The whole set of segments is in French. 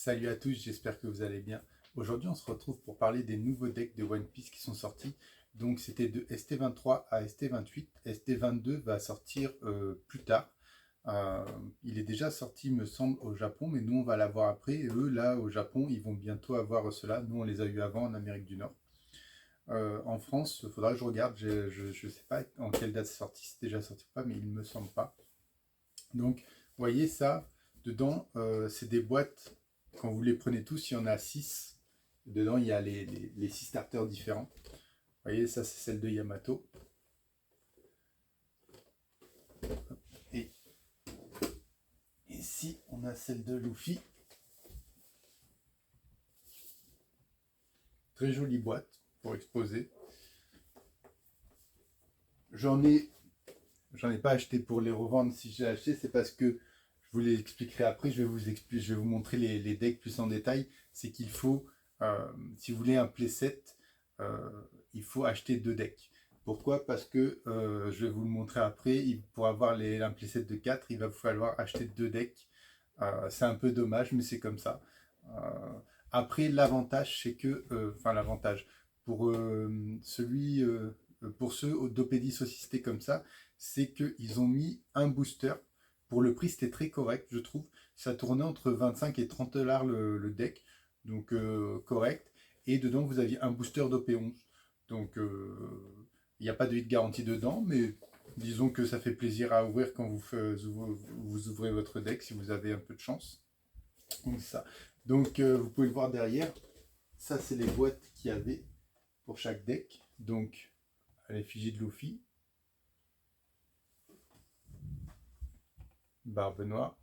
Salut à tous, j'espère que vous allez bien. Aujourd'hui, on se retrouve pour parler des nouveaux decks de One Piece qui sont sortis. Donc, c'était de ST23 à ST28. ST22 va sortir plus tard. Euh, il est déjà sorti, me semble, au Japon, mais nous, on va l'avoir après. Et eux, là, au Japon, ils vont bientôt avoir cela. Nous, on les a eu avant en Amérique du Nord. En France, il faudra que je regarde. Je ne sais pas en quelle date c'est sorti. C'est déjà sorti ou pas, mais il ne me semble pas. Donc, vous voyez ça, dedans, c'est des boîtes, quand vous les prenez tous, il y en a 6. Dedans, il y a les 6 starters différents. Vous voyez, ça, c'est celle de Yamato. Et ici, on a celle de Luffy. Très jolie boîte pour exposer. J'en ai pas acheté pour les revendre. Si j'ai acheté, c'est parce que je vous l'expliquerai après. Je vais vous montrer les decks plus en détail. C'est qu'il faut, si vous voulez un playset, il faut acheter 2 decks. Pourquoi? Parce que je vais vous le montrer après. Pour avoir un playset de 4, il va vous falloir acheter 2 decks. C'est un peu dommage, mais c'est comme ça. Après, l'avantage, c'est que, enfin l'avantage, pour pour ceux d'Opédis assistés comme ça, c'est qu'ils ont mis un booster. Pour le prix, c'était très correct, je trouve. Ça tournait entre 25 et 30 dollars le deck, donc correct. Et dedans, vous aviez un booster d'OP11. Donc, il n'y a pas de hit garantie dedans, mais disons que ça fait plaisir à ouvrir quand vous ouvrez votre deck, si vous avez un peu de chance. Donc, ça. Donc vous pouvez le voir derrière. Ça, c'est les boîtes qu'il y avait pour chaque deck. Donc, à l'effigie de Luffy. Barbe Noire.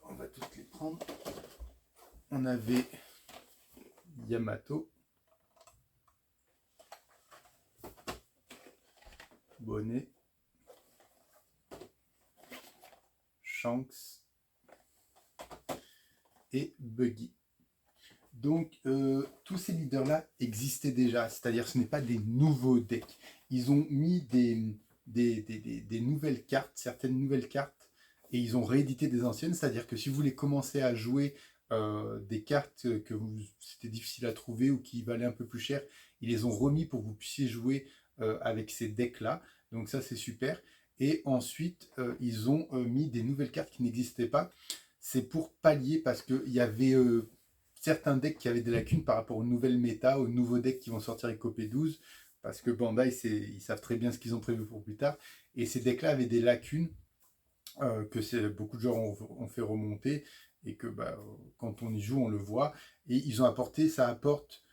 On va toutes les prendre. On avait Yamato. Bonnet. Shanks. Et Buggy. Donc, tous ces leaders-là existaient déjà, c'est-à-dire ce n'est pas des nouveaux decks. Ils ont mis des nouvelles cartes, certaines nouvelles cartes, et ils ont réédité des anciennes, c'est-à-dire que si vous voulez commencer à jouer des cartes c'était difficile à trouver ou qui valaient un peu plus cher, ils les ont remis pour que vous puissiez jouer avec ces decks-là. Donc ça, c'est super. Et ensuite, ils ont mis des nouvelles cartes qui n'existaient pas. C'est pour pallier parce qu'il y avait certains decks qui avaient des lacunes par rapport aux nouvelles méta, aux nouveaux decks qui vont sortir avec OP12, parce que Bandai, ils savent très bien ce qu'ils ont prévu pour plus tard. Et ces decks-là avaient des lacunes que beaucoup de joueurs ont fait remonter, et que quand on y joue, on le voit. Et ils ont apporté, ça apporte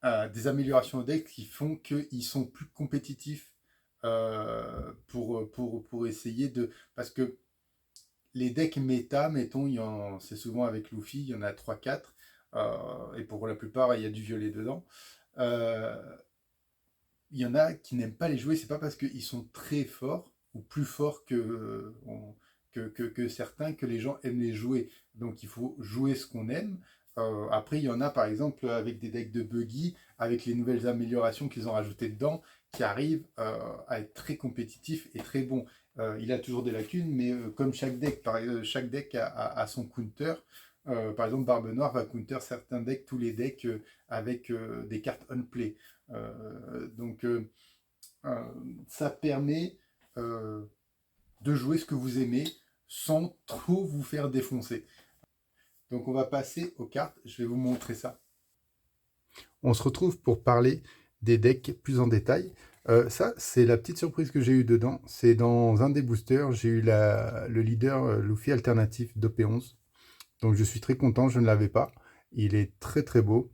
des améliorations aux decks qui font qu'ils sont plus compétitifs pour essayer de... Parce que les decks méta, mettons, c'est souvent avec Luffy, il y en a 3-4, et pour la plupart, il y a du violet dedans. Il y en a qui n'aiment pas les jouer, c'est pas parce qu'ils sont très forts, ou plus forts que certains, que les gens aiment les jouer. Donc il faut jouer ce qu'on aime. Après, il y en a par exemple avec des decks de Buggy, avec les nouvelles améliorations qu'ils ont rajoutées dedans, qui arrivent à être très compétitifs et très bons. Il a toujours des lacunes, mais comme chaque deck a son counter. Par exemple, Barbe Noire va counter certains decks, tous les decks avec des cartes on-play. Donc, ça permet de jouer ce que vous aimez sans trop vous faire défoncer. Donc, on va passer aux cartes. Je vais vous montrer ça. On se retrouve pour parler des decks plus en détail. Ça, c'est la petite surprise que j'ai eue dedans. C'est dans un des boosters, j'ai eu le leader Luffy alternatif d'OP11. Donc, je suis très content, je ne l'avais pas. Il est très très beau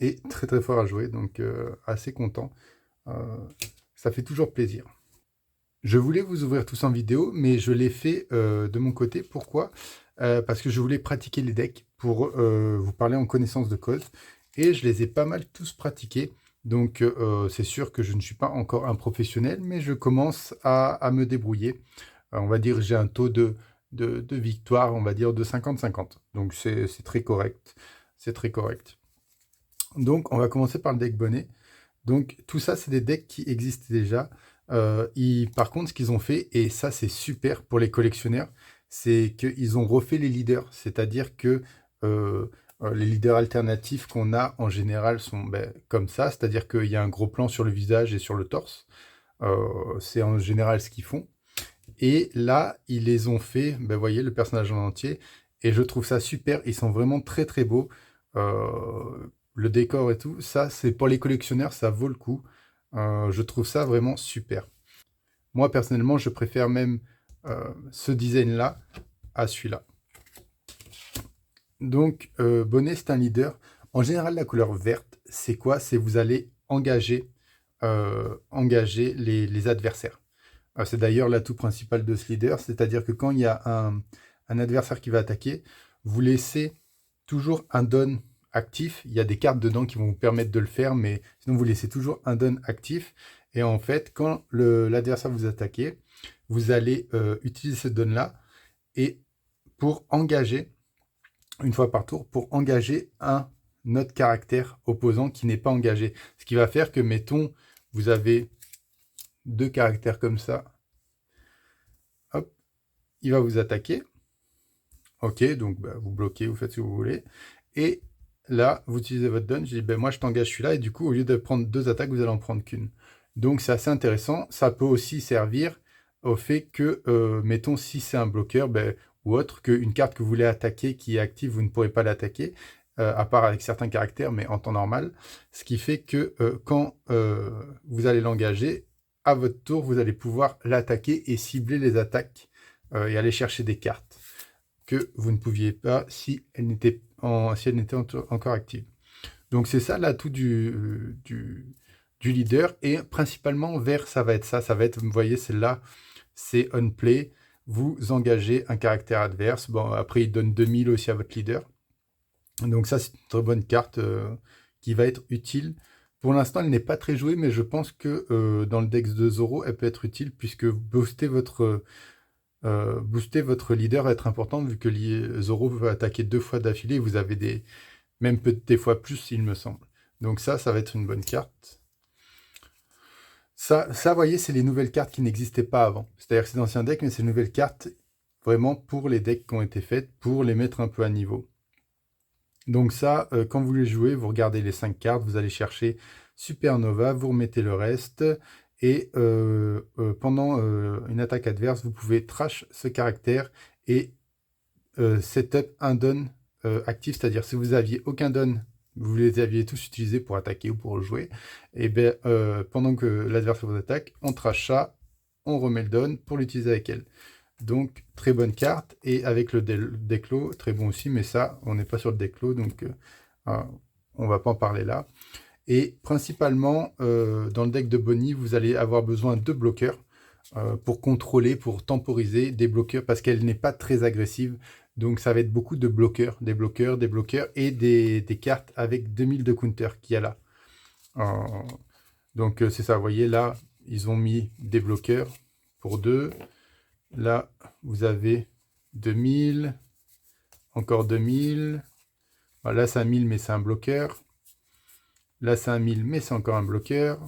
et très très fort à jouer, donc assez content. Ça fait toujours plaisir. Je voulais vous ouvrir tous en vidéo, mais je l'ai fait de mon côté. Pourquoi? Parce que je voulais pratiquer les decks pour vous parler en connaissance de cause. Et je les ai pas mal tous pratiqués. Donc c'est sûr que je ne suis pas encore un professionnel, mais je commence à me débrouiller. On va dire que j'ai un taux de victoire, on va dire de 50-50. Donc c'est très correct. C'est très correct. Donc on va commencer par le deck bonnet. Donc tout ça, c'est des decks qui existent déjà. Par contre, ce qu'ils ont fait, et ça c'est super pour les collectionneurs, c'est qu'ils ont refait les leaders. C'est-à-dire que les leaders alternatifs qu'on a en général sont comme ça, c'est-à-dire qu'il y a un gros plan sur le visage et sur le torse. C'est en général ce qu'ils font. Et là, ils les ont fait, vous voyez, le personnage en entier. Et je trouve ça super. Ils sont vraiment très très beaux. Le décor et tout, ça, c'est pour les collectionneurs, ça vaut le coup. Je trouve ça vraiment super. Moi, personnellement, je préfère même ce design-là à celui-là. Donc, bonnet, c'est un leader. En général, la couleur verte, c'est quoi? C'est vous allez engager, les adversaires. C'est d'ailleurs l'atout principal de ce leader, c'est-à-dire que quand il y a un adversaire qui va attaquer, vous laissez toujours un don actif. Il y a des cartes dedans qui vont vous permettre de le faire, mais sinon vous laissez toujours un don actif. Et en fait, quand l'adversaire vous attaque, vous allez utiliser ce don-là et pour engager, une fois par tour, pour engager un autre caractère opposant qui n'est pas engagé. Ce qui va faire que, mettons, vous avez deux caractères comme ça. Hop, il va vous attaquer. Ok, donc vous bloquez, vous faites ce que vous voulez. Et là, vous utilisez votre don. Je dis, moi je t'engage celui-là. Et du coup, au lieu de prendre deux attaques, vous allez en prendre qu'une. Donc c'est assez intéressant. Ça peut aussi servir au fait que, mettons, si c'est un bloqueur ou autre, qu'une carte que vous voulez attaquer qui est active, vous ne pourrez pas l'attaquer. À part avec certains caractères, mais en temps normal. Ce qui fait que quand vous allez l'engager, à votre tour, vous allez pouvoir l'attaquer et cibler les attaques et aller chercher des cartes que vous ne pouviez pas si elle n'était encore active. Donc c'est ça l'atout du leader, et principalement vert, ça va être ça. Ça va être, vous voyez, celle-là, c'est on play. Vous engagez un caractère adverse. Bon, après, il donne 2000 aussi à votre leader. Donc ça, c'est une très bonne carte qui va être utile. Pour l'instant, elle n'est pas très jouée, mais je pense que dans le deck de Zoro, elle peut être utile puisque booster votre leader va être important vu que Zoro va attaquer 2 fois d'affilée. Vous avez même peut-être des fois plus, il me semble. Donc ça va être une bonne carte. Ça, vous voyez, c'est les nouvelles cartes qui n'existaient pas avant. C'est-à-dire que c'est d'anciens decks, mais c'est les nouvelles cartes vraiment pour les decks qui ont été faites pour les mettre un peu à niveau. Donc ça, quand vous les jouez, vous regardez les 5 cartes, vous allez chercher Supernova, vous remettez le reste, et pendant une attaque adverse, vous pouvez trash ce caractère et setup un don actif, c'est-à-dire si vous aviez aucun don, vous les aviez tous utilisés pour attaquer ou pour jouer, et bien pendant que l'adversaire vous attaque, on trash ça, on remet le don pour l'utiliser avec elle. Donc, très bonne carte. Et avec le déclos, très bon aussi. Mais ça, on n'est pas sur le déclos. Donc, on va pas en parler là. Et principalement, dans le deck de Bonnie, vous allez avoir besoin de bloqueurs pour contrôler, pour temporiser des bloqueurs. Parce qu'elle n'est pas très agressive. Donc, ça va être beaucoup de bloqueurs. Des bloqueurs, des bloqueurs. Et des cartes avec 2000 de counter qu'il y a là. Donc, c'est ça. Vous voyez, là, ils ont mis des bloqueurs pour 2. Là, vous avez 2000, encore 2000. Là, c'est un 1000, mais c'est un bloqueur. Là, c'est un 1000, mais c'est encore un bloqueur.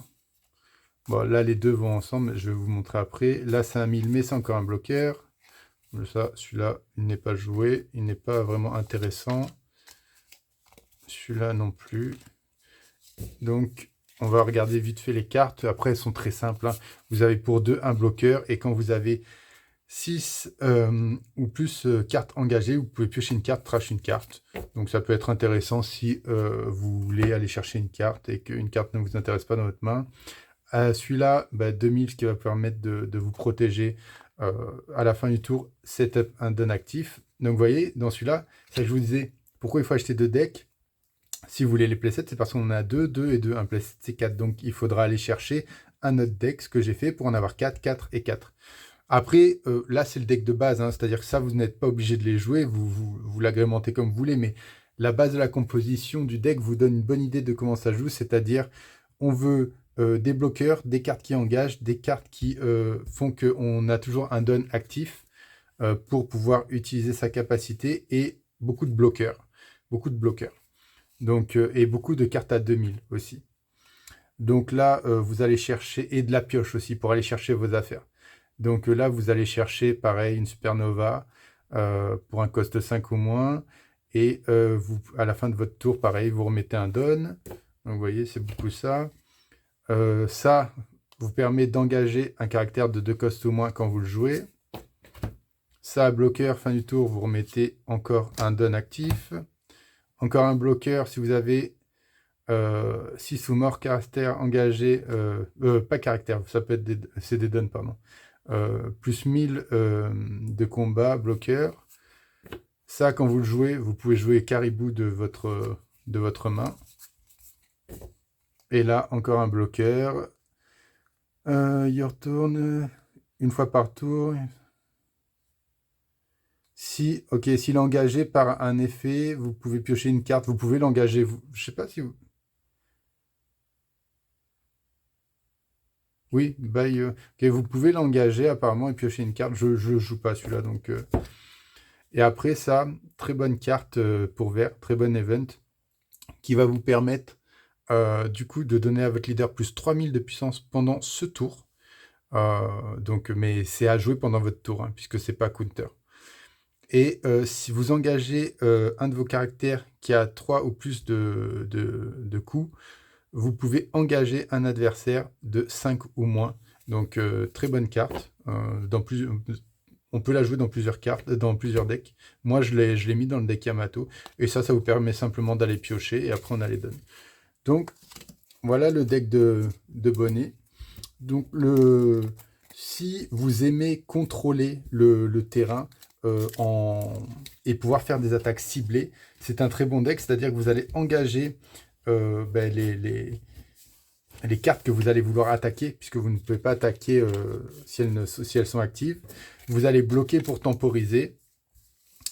Bon, là, les deux vont ensemble. Je vais vous montrer après. Là, c'est un 1000, mais c'est encore un bloqueur. Ça, celui-là, il n'est pas joué. Il n'est pas vraiment intéressant. Celui-là non plus. Donc, on va regarder vite fait les cartes. Après, elles sont très simples. Vous avez pour 2 un bloqueur. Et quand vous avez 6 ou plus cartes engagées, vous pouvez piocher une carte, trash une carte. Donc ça peut être intéressant si vous voulez aller chercher une carte et qu'une carte ne vous intéresse pas dans votre main. Celui-là, 2000, ce qui va permettre de vous protéger à la fin du tour, setup un don actif. Donc vous voyez, dans celui-là, ça je vous disais, pourquoi il faut acheter 2 decks si vous voulez les playsets, c'est parce qu'on en a 2, 2 et 2, un playset c'est 4. Donc il faudra aller chercher un autre deck, ce que j'ai fait pour en avoir 4, 4 et 4. Après, là, c'est le deck de base, c'est-à-dire que ça, vous n'êtes pas obligé de les jouer, vous l'agrémentez comme vous voulez, mais la base de la composition du deck vous donne une bonne idée de comment ça joue, c'est-à-dire on veut des bloqueurs, des cartes qui engagent, des cartes qui font qu'on a toujours un don actif pour pouvoir utiliser sa capacité, et beaucoup de bloqueurs. Donc, et beaucoup de cartes à 2000 aussi. Donc là, vous allez chercher, et de la pioche aussi, pour aller chercher vos affaires. Donc là, vous allez chercher, pareil, une Supernova. pour un cost 5 ou moins. Et à la fin de votre tour, pareil, vous remettez un don. Donc vous voyez, c'est beaucoup ça. Ça vous permet d'engager un caractère de 2 cost ou moins quand vous le jouez. Ça, bloqueur, fin du tour, vous remettez encore un don actif. Encore un bloqueur si vous avez 6 ou more caractères engagés, pas caractères, ça peut être c'est des dons, pardon. Plus 1000 de combat, bloqueur. Ça, quand vous le jouez, vous pouvez jouer caribou de votre main. Et là, encore un bloqueur. Your turn, une fois par tour. S'il est engagé par un effet, vous pouvez piocher une carte. Vous pouvez l'engager. Je sais pas si vous... Oui, vous pouvez l'engager apparemment et piocher une carte. Je ne joue pas celui-là. Donc, Et après ça, très bonne carte pour vert, très bon event, qui va vous permettre du coup de donner à votre leader plus 3000 de puissance pendant ce tour. Mais c'est à jouer pendant votre tour, hein, puisque c'est pas counter. Et si vous engagez un de vos caractères qui a 3 ou plus de coups, vous pouvez engager un adversaire de 5 ou moins. Donc très bonne carte. On peut la jouer dans plusieurs cartes, dans plusieurs decks. Moi, je l'ai mis dans le deck Yamato. Et ça vous permet simplement d'aller piocher et après on a les donne. Donc voilà le deck de Bonnet. Donc si vous aimez contrôler le terrain et pouvoir faire des attaques ciblées, c'est un très bon deck. C'est-à-dire que vous allez engager les cartes que vous allez vouloir attaquer, puisque vous ne pouvez pas attaquer si elles sont actives. Vous allez bloquer pour temporiser.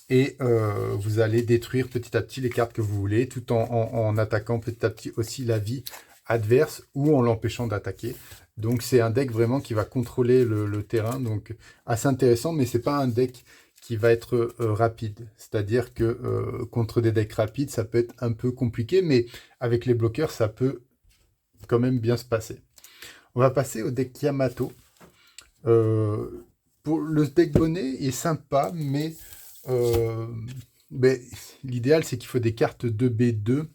Et vous allez détruire petit à petit les cartes que vous voulez, tout en attaquant petit à petit aussi la vie adverse ou en l'empêchant d'attaquer. Donc c'est un deck vraiment qui va contrôler le terrain, donc assez intéressant, mais c'est pas un deck qui va être rapide. C'est-à-dire que contre des decks rapides, ça peut être un peu compliqué, mais avec les bloqueurs, ça peut quand même bien se passer. On va passer au deck Yamato. Pour le deck Bonnet est sympa, mais l'idéal c'est qu'il faut des cartes 2B2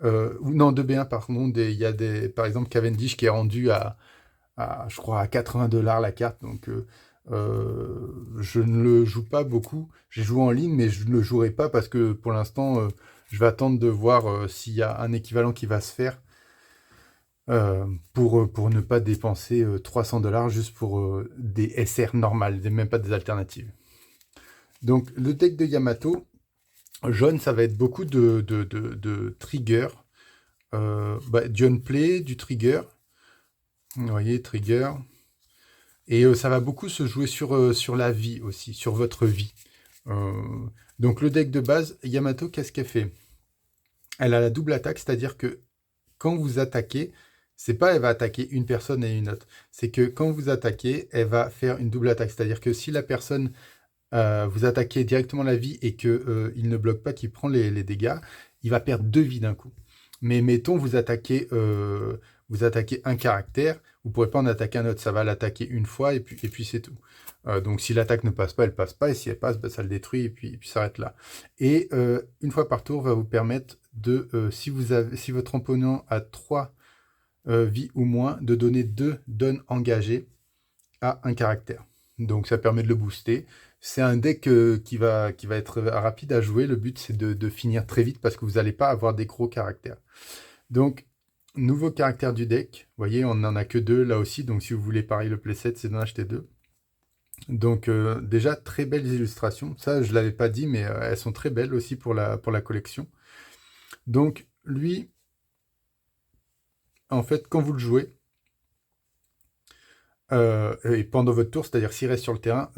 non 2B1 pardon. Il y a par exemple Cavendish qui est rendu à je crois à 80$ la carte, donc je ne le joue pas beaucoup. J'ai joué en ligne mais je ne le jouerai pas parce que pour l'instant je vais attendre de voir s'il y a un équivalent qui va se faire pour ne pas dépenser 300$ juste pour des SR normales, même pas des alternatives. Donc le deck de Yamato, jaune, ça va être beaucoup de trigger. Du unplay, du trigger. Vous voyez, trigger. Et ça va beaucoup se jouer sur la vie aussi, sur votre vie. Donc le deck de base, Yamato, qu'est-ce qu'elle fait? Elle a la double attaque, c'est-à-dire que quand vous attaquez, c'est pas elle va attaquer une personne et une autre. C'est que quand vous attaquez, elle va faire une double attaque. C'est-à-dire que si la personne vous attaquez directement la vie et qu'il ne bloque pas, qu'il prend les dégâts, il va perdre 2 vies d'un coup. Mais mettons, vous attaquez un caractère, vous ne pourrez pas en attaquer un autre, ça va l'attaquer une fois et puis c'est tout. Donc si l'attaque ne passe pas, elle passe pas, et si elle passe, ça le détruit et puis ça s'arrête là. Et une fois par tour va vous permettre de, si votre opponent a 3 vies ou moins, de donner 2 dons engagés à un caractère. Donc ça permet de le booster. C'est un deck qui va être rapide à jouer. Le but, c'est de finir très vite parce que vous n'allez pas avoir des gros caractères. Donc, nouveau caractère du deck. Vous voyez, on n'en a que 2 là aussi. Donc, si vous voulez pareil le playset, c'est d'en acheter 2. Donc, déjà, très belles illustrations. Ça, je ne l'avais pas dit, mais elles sont très belles aussi pour la collection. Donc, lui, en fait, quand vous le jouez, et pendant votre tour, c'est-à-dire s'il reste sur le terrain,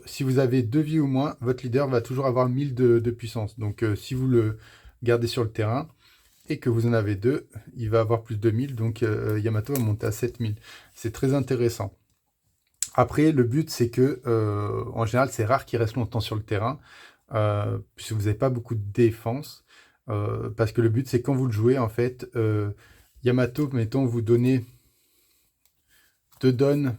si vous avez 2 vies ou moins, votre leader va toujours avoir 1000 de puissance. Donc si vous le gardez sur le terrain et que vous en avez 2, il va avoir plus de 1000, donc Yamato va monter à 7000. C'est très intéressant. Après, le but, c'est que, en général, c'est rare qu'il reste longtemps sur le terrain, puisque vous n'avez pas beaucoup de défense, parce que le but, c'est quand vous le jouez, en fait, Yamato, mettons, vous donnez 2 dons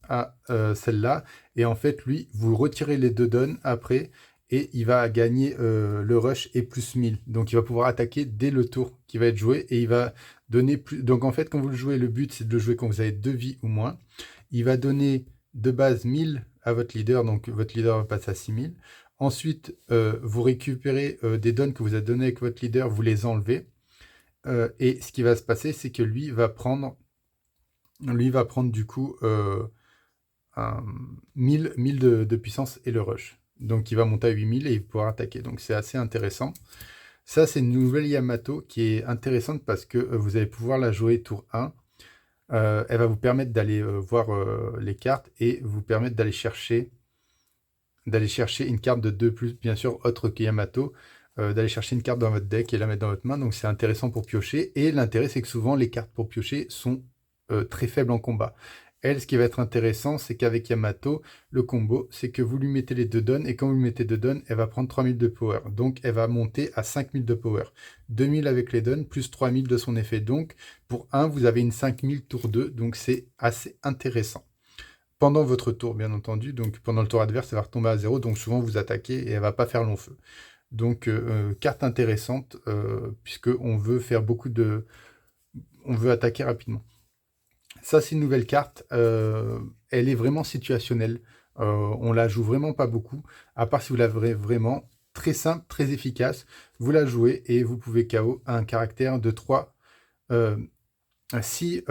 à celle-là. Et en fait, lui, vous retirez les 2 dons après et il va gagner le rush et plus 1000. Donc il va pouvoir attaquer dès le tour qui va être joué et il va donner plus. Donc en fait, quand vous le jouez, le but c'est de le jouer quand vous avez 2 vies ou moins. Il va donner de base 1000 à votre leader, donc votre leader va passer à 6000. Ensuite, vous récupérez des dons que vous avez donnés avec votre leader, vous les enlevez. Et ce qui va se passer, c'est que lui va prendre du coup 1000 de puissance et le rush. Donc il va monter à 8000 et il va pouvoir attaquer. Donc c'est assez intéressant. Ça, c'est une nouvelle Yamato qui est intéressante parce que vous allez pouvoir la jouer tour 1. Elle va vous permettre d'aller voir les cartes et vous permettre d'aller chercher une carte de 2+, bien sûr, autre que Yamato, d'aller chercher une carte dans votre deck et la mettre dans votre main. Donc c'est intéressant pour piocher. Et l'intérêt, c'est que souvent, les cartes pour piocher sont très faibles en combat. Elle, ce qui va être intéressant, c'est qu'avec Yamato, le combo, c'est que vous lui mettez les 2 dons, et quand vous lui mettez 2 dons, elle va prendre 3000 de power. Donc, elle va monter à 5000 de power. 2000 avec les dons, plus 3000 de son effet. Donc, pour 1, vous avez une 5000 tour 2, donc c'est assez intéressant. Pendant votre tour, bien entendu, donc pendant le tour adverse, elle va retomber à 0, donc souvent vous attaquez et elle va pas faire long feu. Donc, carte intéressante, puisqu'on veut faire on veut attaquer rapidement. Ça, c'est une nouvelle carte. Elle est vraiment situationnelle. On la joue vraiment pas beaucoup, à part si vous l'avez vraiment. Très simple, très efficace. Vous la jouez et vous pouvez KO un caractère de 3. Si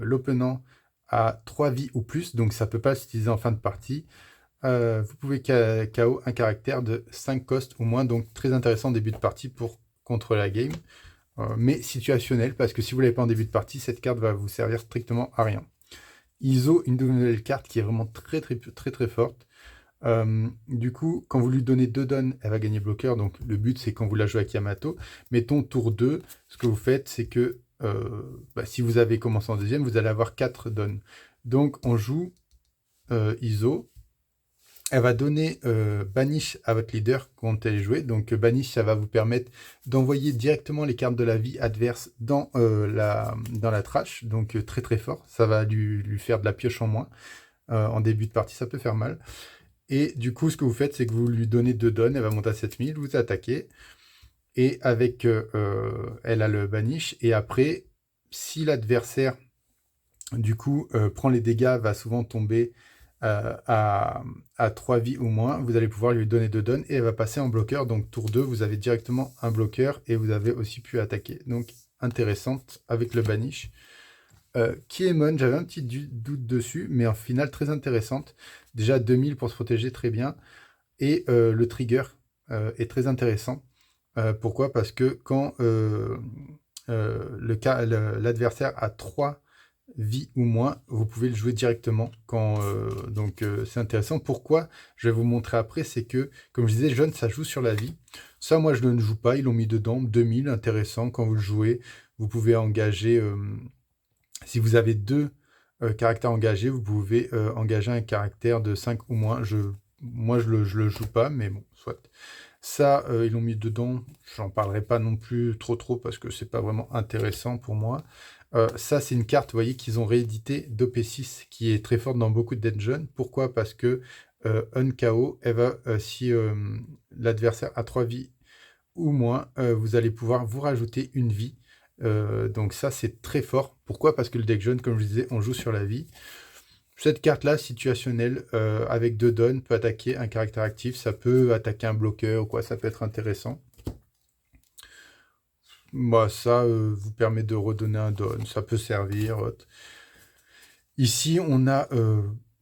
l'opponent a 3 vies ou plus, donc ça ne peut pas s'utiliser en fin de partie, vous pouvez KO un caractère de 5 cost ou moins, donc très intéressant en début de partie pour contre la game. Mais situationnel, parce que si vous ne l'avez pas en début de partie, cette carte va vous servir strictement à rien. Iso, une nouvelle carte qui est vraiment très très très très forte. Du coup, quand vous lui donnez 2 dons, elle va gagner bloqueur. Donc le but, c'est quand vous la jouez avec Yamato. Mettons tour 2, ce que vous faites, c'est que si vous avez commencé en deuxième, vous allez avoir 4 dons. Donc on joue Iso. Elle va donner Banish à votre leader quand elle est jouée. Donc Banish, ça va vous permettre d'envoyer directement les cartes de la vie adverse dans la trash. Donc très très fort. Ça va lui faire de la pioche en moins. En début de partie, ça peut faire mal. Et du coup, ce que vous faites, c'est que vous lui donnez 2 dons. Elle va monter à 7000, vous attaquez. Et avec elle a le Banish. Et après, si l'adversaire, du coup, prend les dégâts, va souvent tomber à 3 vies ou moins, vous allez pouvoir lui donner 2 dons et elle va passer en bloqueur. Donc tour 2, vous avez directement un bloqueur et vous avez aussi pu attaquer. Donc intéressante avec le Banish. Kiemon, j'avais un petit doute dessus, mais en final très intéressante. Déjà 2000 pour se protéger, très bien. Et le trigger est très intéressant. Pourquoi? Parce que quand l'adversaire a 3 vie ou moins, vous pouvez le jouer directement. Donc c'est intéressant. Pourquoi? Je vais vous montrer après. C'est que, comme je disais, jaune, ça joue sur la vie. Ça, moi, je ne joue pas. Ils l'ont mis dedans. 2000, intéressant. Quand vous le jouez, vous pouvez engager... si vous avez 2 caractères engagés, vous pouvez engager un caractère de 5 ou moins. Moi, je le joue pas, mais bon, soit. Ça, ils l'ont mis dedans. J'en parlerai pas non plus trop parce que c'est pas vraiment intéressant pour moi. Ça, c'est une carte, vous voyez, qu'ils ont réédité d'OP6 qui est très forte dans beaucoup de dungeons. Pourquoi? Parce que un KO, elle va, si l'adversaire a 3 vies ou moins, vous allez pouvoir vous rajouter une vie. Donc ça, c'est très fort. Pourquoi? Parce que le deck jaune, comme je disais, on joue sur la vie. Cette carte-là, situationnelle, avec 2 dons, peut attaquer un caractère actif. Ça peut attaquer un bloqueur ou quoi, ça peut être intéressant. Bah, ça vous permet de redonner un don, ça peut servir. Ici, on a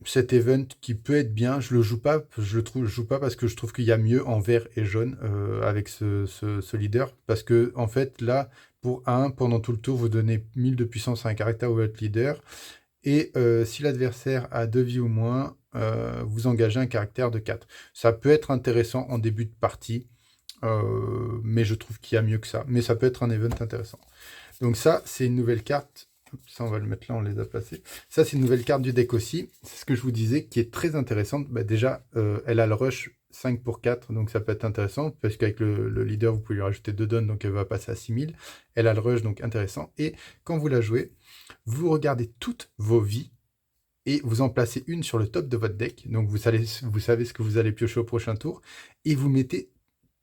cet event qui peut être bien. Je le joue pas, je joue pas parce que je trouve qu'il y a mieux en vert et jaune avec ce leader. Parce que en fait, là, pour 1, pendant tout le tour, vous donnez 1000 de puissance à un caractère ou votre leader. Et si l'adversaire a 2 vies ou moins, vous engagez un caractère de 4. Ça peut être intéressant en début de partie. Mais je trouve qu'il y a mieux que ça. Mais ça peut être un event intéressant. Donc ça, c'est une nouvelle carte. Ça, on va le mettre là, on les a placés. Ça, c'est une nouvelle carte du deck aussi. C'est ce que je vous disais, qui est très intéressante. Bah, déjà, elle a le rush 5 pour 4, donc ça peut être intéressant, parce qu'avec le leader, vous pouvez lui rajouter 2 dons, donc elle va passer à 6000. Elle a le rush, donc intéressant. Et quand vous la jouez, vous regardez toutes vos vies, et vous en placez une sur le top de votre deck. Donc vous savez ce que vous allez piocher au prochain tour, et vous mettez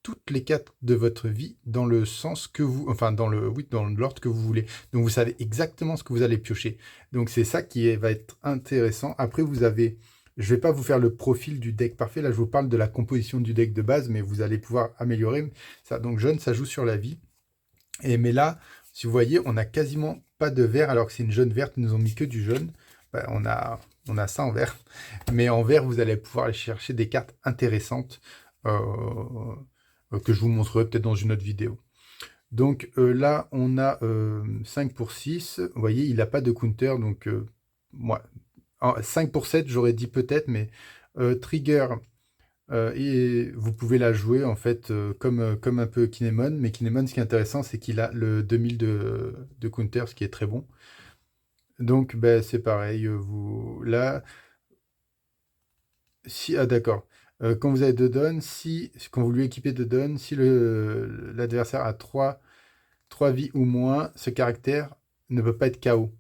toutes les cartes de votre vie dans le sens que vous, enfin oui, dans l'ordre que vous voulez. Donc vous savez exactement ce que vous allez piocher. Donc c'est ça qui va être intéressant. Après vous avez, je vais pas vous faire le profil du deck parfait. Là je vous parle de la composition du deck de base, mais vous allez pouvoir améliorer ça. Donc jaune, ça joue sur la vie. Mais là, si vous voyez, on a quasiment pas de vert alors que c'est une jaune verte. Ils nous ont mis que du jaune. Ben, on a ça en vert. Mais en vert, vous allez pouvoir aller chercher des cartes intéressantes. Que je vous montrerai peut-être dans une autre vidéo. Donc là, on a 5 pour 6. Vous voyez, il n'a pas de counter. Donc, moi, 5 pour 7, j'aurais dit peut-être, mais trigger, et vous pouvez la jouer en fait comme un peu Kinemon. Mais Kinemon, ce qui est intéressant, c'est qu'il a le 2000 de counter, ce qui est très bon. Donc, ben, c'est pareil. Là, si, ah d'accord. Quand vous avez 2 dons, quand vous lui équipez 2 dons, si l'adversaire a 3 vies ou moins, ce caractère ne peut pas être KO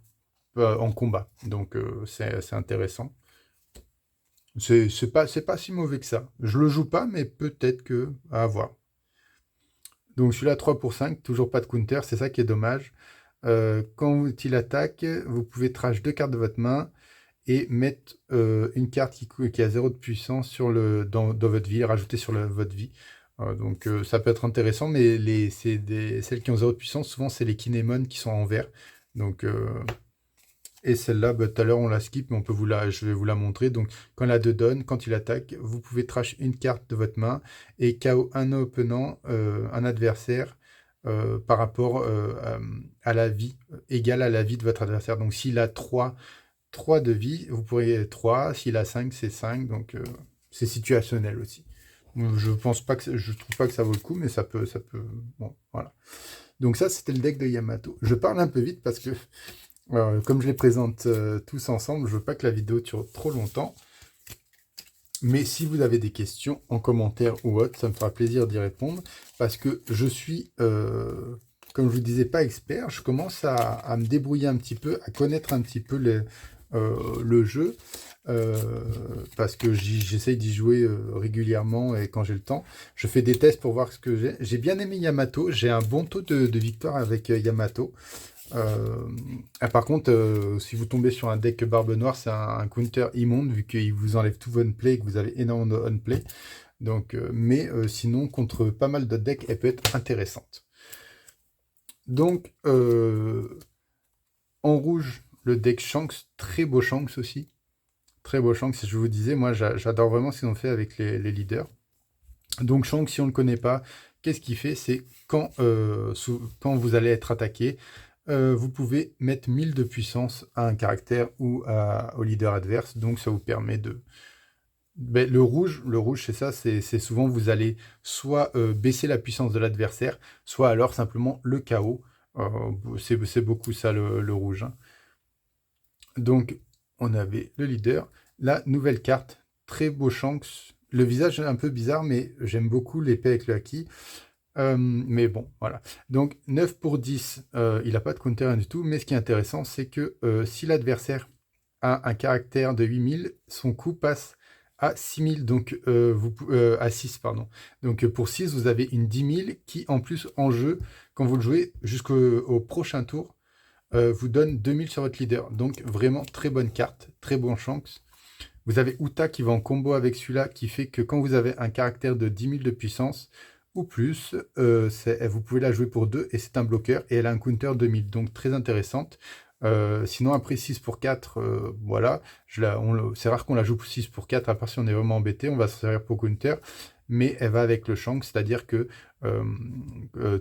en combat. Donc c'est intéressant. C'est pas si mauvais que ça. Je le joue pas, mais peut-être que à voir. Donc celui-là 3 pour 5, toujours pas de counter, c'est ça qui est dommage. Quand il attaque, vous pouvez trash 2 cartes de votre main et mettre une carte qui a 0 de puissance dans votre vie, rajouter sur votre vie. Donc ça peut être intéressant, mais celles qui ont 0 de puissance, souvent c'est les Kinemon qui sont en vert. Donc, et celle-là, bah, tout à l'heure on la skip, mais je vais vous la montrer. Donc quand elle a 2 donnes, quand il attaque, vous pouvez trash une carte de votre main et KO un opponent, un adversaire, par rapport à la vie, égale à la vie de votre adversaire. Donc s'il a 3 de vie, vous pourriez 3. S'il a 5, c'est 5. Donc c'est situationnel aussi. Je trouve pas que ça vaut le coup, mais ça peut. Bon, voilà. Donc ça, c'était le deck de Yamato. Je parle un peu vite parce que comme je les présente tous ensemble, je veux pas que la vidéo dure trop longtemps. Mais si vous avez des questions en commentaire ou autre, ça me fera plaisir d'y répondre parce que je suis, comme je vous disais, pas expert. Je commence à me débrouiller un petit peu, à connaître un petit peu le jeu parce que j'essaye d'y jouer régulièrement et quand j'ai le temps. Je fais des tests pour voir ce que j'ai. J'ai bien aimé Yamato. J'ai un bon taux de victoire avec Yamato. Par contre, si vous tombez sur un deck Barbe Noire, c'est un counter immonde vu qu'il vous enlève tout votre play et que vous avez énormément de on-play. Donc, mais sinon, contre pas mal d'autres decks, elle peut être intéressante. Donc, en rouge, le deck Shanks, très beau Shanks aussi. Très beau Shanks, je vous disais, moi j'adore vraiment ce qu'ils ont fait avec les leaders. Donc Shanks, si on ne le connaît pas, qu'est-ce qu'il fait? C'est quand vous allez être attaqué, vous pouvez mettre 1000 de puissance à un caractère ou au leader adverse. Donc ça vous permet de... Ben, le rouge c'est ça, c'est souvent vous allez soit baisser la puissance de l'adversaire, soit alors simplement le KO. C'est beaucoup ça le rouge, hein. Donc on avait le leader. La nouvelle carte, très beau Shanks. Le visage est un peu bizarre, mais j'aime beaucoup l'épée avec le haki. Mais bon, voilà. Donc 9 pour 10, il n'a pas de counter rien du tout. Mais ce qui est intéressant, c'est que si l'adversaire a un caractère de 8000, son coup passe à 6000, donc à 6, pardon. Donc pour 6, vous avez une 10 000 qui, en plus, en jeu, quand vous le jouez jusqu'au prochain tour, vous donne 2000 sur votre leader. Donc vraiment très bonne carte, très bon Shanks. Vous avez Uta qui va en combo avec celui-là, qui fait que quand vous avez un caractère de 10 000 de puissance ou plus, vous pouvez la jouer pour 2 et c'est un bloqueur et elle a un counter 2000, donc très intéressante. Sinon après 6 pour 4, voilà, c'est rare qu'on la joue pour 6 pour 4, à part si on est vraiment embêté, on va se servir pour counter, mais elle va avec le Shanks, c'est-à-dire que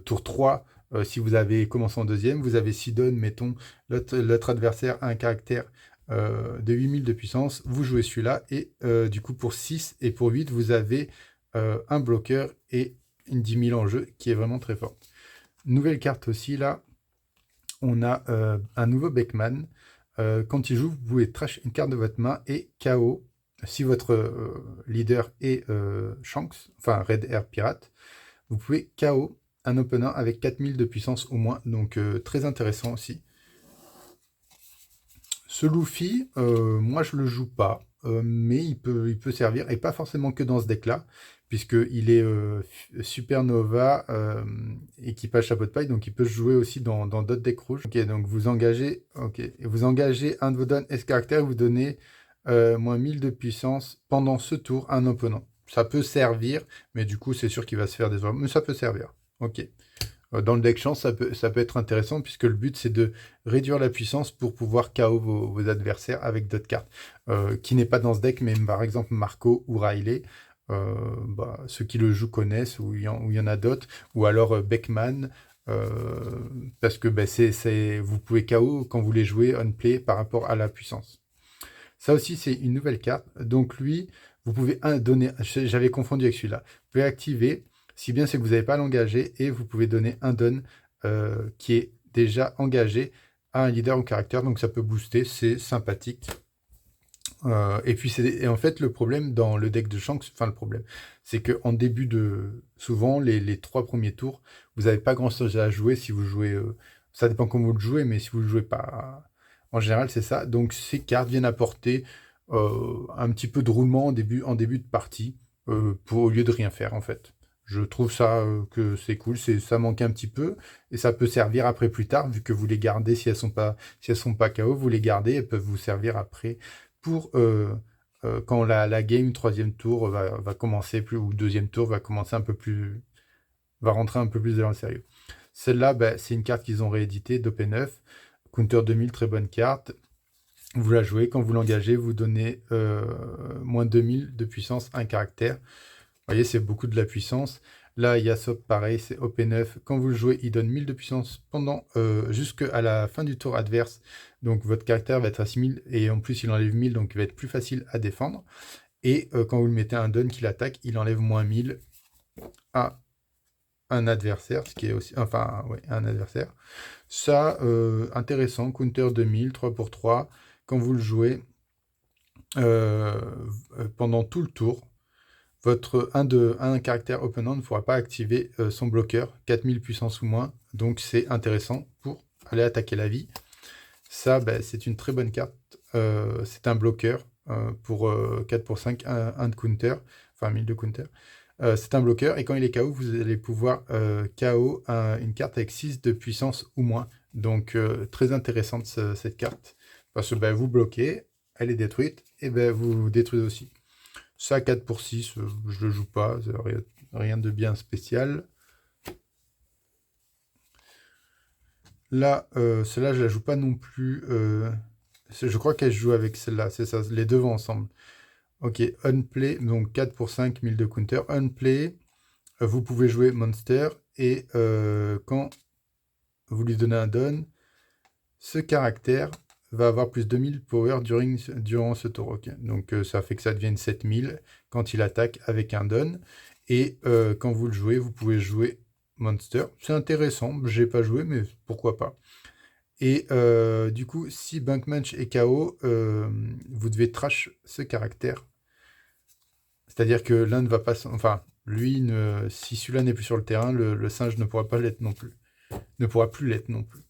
tour 3, si vous avez commencé en deuxième, vous avez 6 donnes, mettons, l'autre adversaire a un caractère de 8000 de puissance, vous jouez celui-là, et du coup pour 6 et pour 8, vous avez un bloqueur et une 10 000 en jeu, qui est vraiment très forte. Nouvelle carte aussi, là, on a un nouveau Beckman. Quand il joue, vous pouvez trash une carte de votre main et KO, si votre leader est Shanks, enfin Red Air Pirate, vous pouvez KO un opponent avec 4000 de puissance au moins, donc très intéressant aussi. Ce Luffy, moi je le joue pas, mais il peut servir, et pas forcément que dans ce deck-là, puisqu'il est Supernova, équipage chapeau de paille, donc il peut se jouer aussi dans d'autres decks rouges. Ok, donc vous engagez un de vos dons S caractère, vous donnez moins 1000 de puissance pendant ce tour à un opponent. Ça peut servir, mais du coup c'est sûr qu'il va se faire des erreurs, mais ça peut servir. Ok. Dans le deck chance, ça peut être intéressant, puisque le but, c'est de réduire la puissance pour pouvoir KO vos adversaires avec d'autres cartes. Qui n'est pas dans ce deck, mais par exemple Marco ou Riley, ceux qui le jouent connaissent, ou il y en a d'autres, ou alors Beckman, parce que vous pouvez KO quand vous les jouez on play par rapport à la puissance. Ça aussi, c'est une nouvelle carte. Donc lui, vous pouvez donner, j'avais confondu avec celui-là, vous pouvez activer, si bien c'est que vous n'avez pas à l'engager, et vous pouvez donner un don qui est déjà engagé à un leader ou caractère, donc ça peut booster, c'est sympathique. Et puis en fait le problème dans le deck de Shanks, enfin le problème, c'est que en début de, souvent les 3 premiers tours, vous n'avez pas grand chose à jouer si vous jouez, ça dépend comment vous le jouez, mais si vous le jouez pas, en général c'est ça. Donc ces cartes viennent apporter un petit peu de roulement en début de partie, au lieu de rien faire en fait. Je trouve ça que c'est cool, ça manque un petit peu, et ça peut servir après plus tard, vu que vous les gardez, si elles sont pas KO, vous les gardez, elles peuvent vous servir après pour quand la game troisième tour va commencer, ou deuxième tour va commencer va rentrer un peu plus dans le sérieux. Celle-là, c'est une carte qu'ils ont rééditée d'OP9, Counter 2000, très bonne carte. Vous la jouez, quand vous l'engagez, vous donnez moins 2000 de puissance, un caractère. Vous voyez, c'est beaucoup de la puissance. Là, Yasop, pareil, c'est OP9. Quand vous le jouez, il donne 1000 de puissance jusqu'à la fin du tour adverse. Donc, votre caractère va être à 6000, et en plus, il enlève 1000, donc il va être plus facile à défendre. Et quand vous le mettez un don qui l'attaque, il enlève moins 1000 à un adversaire, ce qui est aussi... Enfin, ouais, un adversaire. Ça, intéressant, counter 2000, 3 pour 3. Quand vous le jouez, pendant tout le tour, un caractère opponent ne pourra pas activer son bloqueur, 4000 puissance ou moins, donc c'est intéressant pour aller attaquer la vie. Ça, c'est une très bonne carte, c'est un bloqueur pour 4 pour 5, 1 de counter, enfin 1000 de counter. C'est un bloqueur, et quand il est KO, vous allez pouvoir KO une carte avec 6 de puissance ou moins. Donc très intéressante cette carte, parce que vous bloquez, elle est détruite, et vous détruisez aussi. Ça, 4 pour 6, je le joue pas, rien de bien spécial. Là, celle-là, je la joue pas non plus. Je crois qu'elle joue avec celle-là, c'est ça, les deux vont ensemble. Ok, Unplay, donc 4 pour 5, 1000 de counter. Unplay, vous pouvez jouer Monster, et quand vous lui donnez un don, ce caractère va avoir plus 2000 power durant ce tour. Okay. Donc ça fait que ça devienne 7000 quand il attaque avec un don. Et quand vous le jouez, vous pouvez jouer Monster. C'est intéressant, j'ai pas joué, mais pourquoi pas. Et du coup, si Bunkmunch est KO, vous devez trash ce caractère. C'est-à-dire que l'un ne va pas... Enfin, lui, si celui-là n'est plus sur le terrain, le singe ne pourra pas l'être non plus. Ne pourra plus l'être non plus.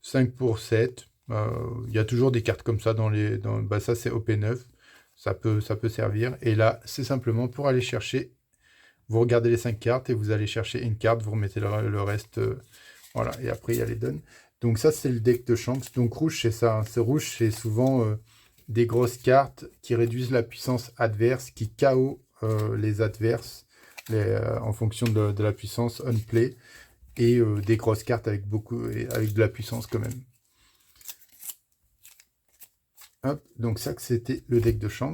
5 pour 7. Il y a toujours des cartes comme ça ça c'est OP9. Ça peut servir. Et là, c'est simplement pour aller chercher. Vous regardez les 5 cartes et vous allez chercher une carte. Vous remettez le reste. Voilà. Et après, il y a les dons. Donc ça, c'est le deck de Shanks. Donc rouge, c'est ça. C'est rouge, c'est souvent des grosses cartes qui réduisent la puissance adverse, qui KO les adverses en fonction de la puissance on play. Et des grosses cartes avec de la puissance quand même. Hop, donc ça, c'était le deck de Shanks.